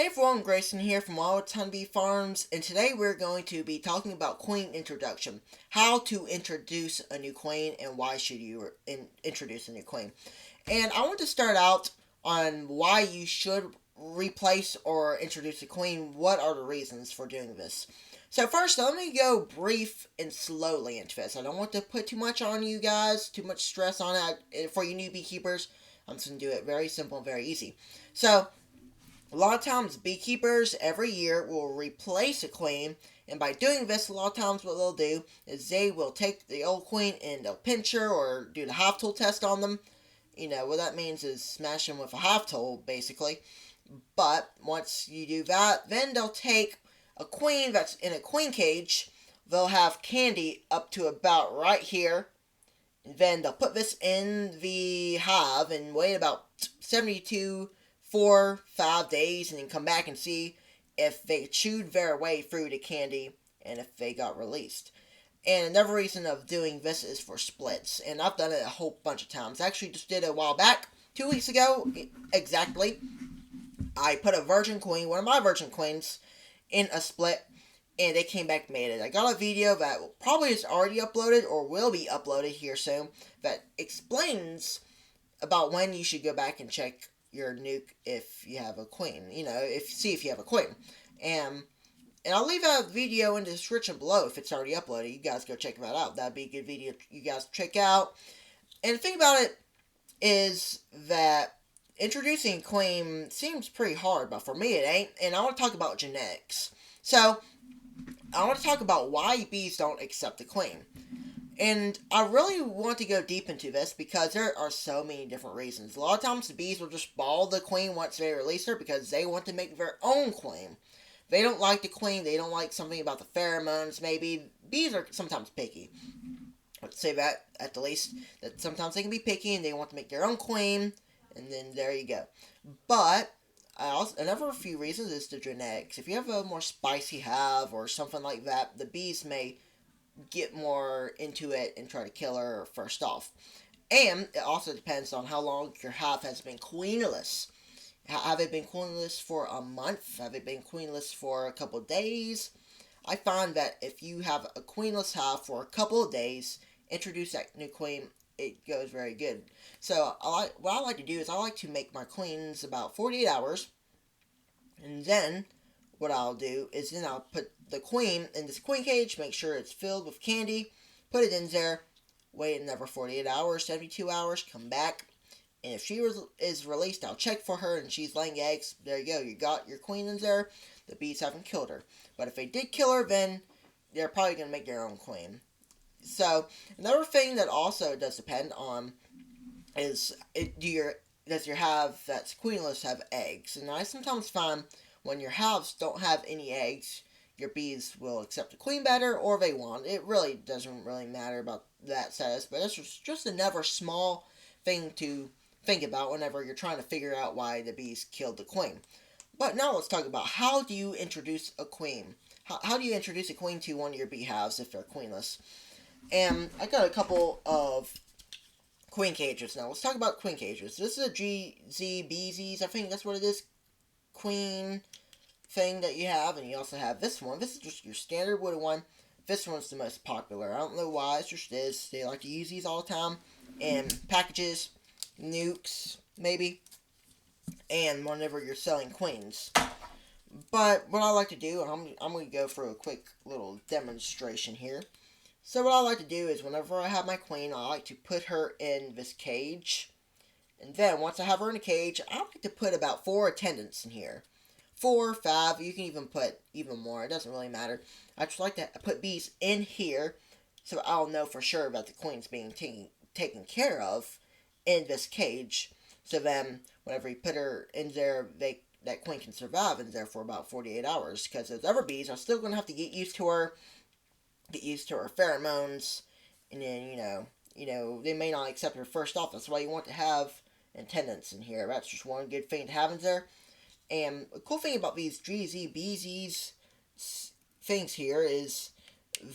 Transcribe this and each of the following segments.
Hey everyone, Grayson here from Wild Bee Farms, and today we're going to be talking about queen introduction. How to introduce a new queen and why should you introduce a new queen. And I want to start out on why you should replace or introduce a queen. What are the reasons for doing this? So first, let me go brief and slowly into this. I don't want to put too much on you guys, too much stress on it for you new beekeepers. I'm just going to do it very simple and very easy. So, a lot of times, beekeepers every year will replace a queen, and by doing this, a lot of times what they'll do is they will take the old queen and they'll pinch her or do the half tool test on them. You know, what that means is smash them with a half tool, basically. But once you do that, then they'll take a queen that's in a queen cage. They'll have candy up to about right here. And then they'll put this in the hive and wait about 72 4-5 days and then come back and see if they chewed their way through the candy and if they got released. And another reason of doing this is for splits, and I've done it a whole bunch of times. I actually just did it a while back, 2 weeks ago exactly. I put a virgin queen, one of my virgin queens, in a split, and they came back and made it. I got a video that probably is already uploaded or will be uploaded here soon that explains about when you should go back and check your nuke if you have a queen. You know, if you have a queen. And I'll leave a video in the description below if it's already uploaded. You guys go check that out. That'd be a good video you guys check out. And the thing about it is that introducing a queen seems pretty hard, but for me it ain't. And I want to talk about genetics. So, I want to talk about why bees don't accept the queen. And I really want to go deep into this because there are so many different reasons. A lot of times the bees will just ball the queen once they release her because they want to make their own queen. They don't like the queen, they don't like something about the pheromones maybe. Bees are sometimes picky. Let's say that at the least, that sometimes they can be picky and they want to make their own queen, and then there you go. But another few reasons is the genetics. If you have a more spicy hive or something like that, the bees may get more into it and try to kill her first off. And it also depends on how long your hive has been queenless. Have they been queenless for a month? Have they been queenless for a couple of days? I find that if you have a queenless hive for a couple of days, introduce that new queen, it goes very good. So what I like to do is I like to make my queens about 48 hours, and then what I'll do is then I'll put the queen in this queen cage, make sure it's filled with candy, put it in there, wait another 48 hours, 72 hours, come back, and if she is released, I'll check for her and she's laying eggs. There you go, you got your queen in there, the bees haven't killed her. But if they did kill her, then they're probably going to make their own queen. So, another thing that also does depend on is, does your hive that's queenless have eggs? And I sometimes find when your hives don't have any eggs, your bees will accept the queen better or they won't. It really doesn't really matter about that status, but it's just another small thing to think about whenever you're trying to figure out why the bees killed the queen. But now let's talk about how do you introduce a queen. How do you introduce a queen to one of your beehives if they're queenless? And I got a couple of queen cages now. Let's talk about queen cages. This is a GZBZs, I think that's what it is. Queen thing that you have, and you also have this one. This is just your standard wooden one. This one's the most popular. I don't know why, it just is. They like to use these all the time in packages, nukes, maybe, and whenever you're selling queens. But what I like to do, I'm going to go for a quick little demonstration here. So what I like to do is whenever I have my queen, I like to put her in this cage. And then once I have her in a cage, I like to put about 4 attendants in here. 4, 5, you can even put even more, it doesn't really matter. I just like to put bees in here so I'll know for sure that the queen's being taken care of in this cage. So then, whenever you put her in there, that queen can survive in there for about 48 hours. Because those other bees are still going to have to get used to her pheromones, and then, they may not accept her first off. That's why you want to have attendants in here. That's just one good thing to have in there. And the cool thing about these GZBZs things here is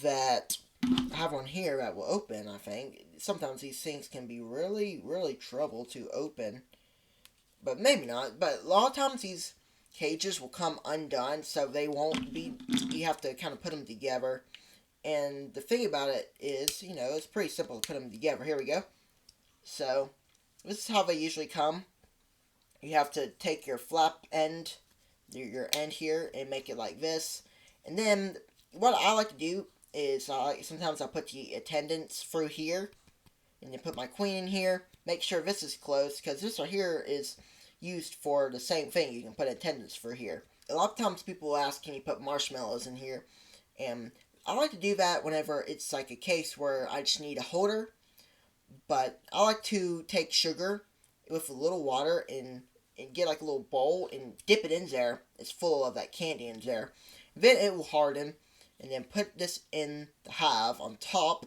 that I have one here that will open, I think. Sometimes these things can be really, really trouble to open. But maybe not. But a lot of times these cages will come undone, so they won't be. You have to kind of put them together. And the thing about it is, it's pretty simple to put them together. Here we go. So this is how they usually come. You have to take your flap end, your end here, and make it like this. And then what I like to do is sometimes I put the attendants through here, and then put my queen in here. Make sure this is closed, because this right here is used for the same thing. You can put attendants for here. A lot of times people will ask, can you put marshmallows in here? And I like to do that whenever it's like a case where I just need a holder. But I like to take sugar with a little water and get like a little bowl and dip it in there. It's full of that candy in there. Then it will harden. And then put this in the hive on top.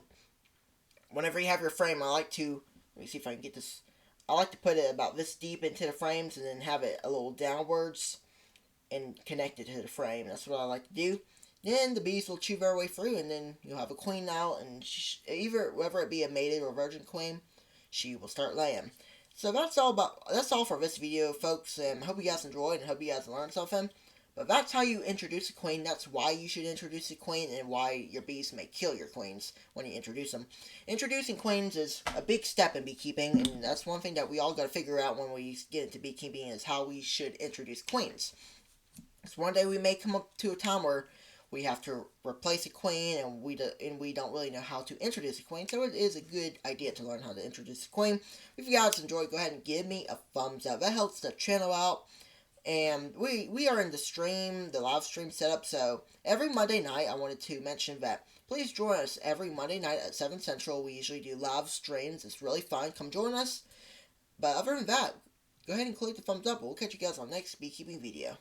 Whenever you have your frame, let me see if I can get this. I like to put it about this deep into the frames and then have it a little downwards and connect it to the frame. That's what I like to do. Then the bees will chew their way through, and then you'll have a queen out, and whether it be a mated or virgin queen, she will start laying. So that's all for this video, folks. Hope you guys enjoyed and hope you guys learned something. But that's how you introduce a queen. That's why you should introduce a queen, and why your bees may kill your queens when you introduce them. Introducing queens is a big step in beekeeping, and that's one thing that we all got to figure out when we get into beekeeping is how we should introduce queens. So one day we may come up to a time where we have to replace a queen, and we don't really know how to introduce a queen. So it is a good idea to learn how to introduce a queen. If you guys enjoyed, go ahead and give me a thumbs up. That helps the channel out. And we are in the live stream setup, so every Monday night, I wanted to mention that please join us every Monday night at 7 Central. We usually do live streams. It's really fun. Come join us. But other than that, go ahead and click the thumbs up. We'll catch you guys on the next beekeeping video.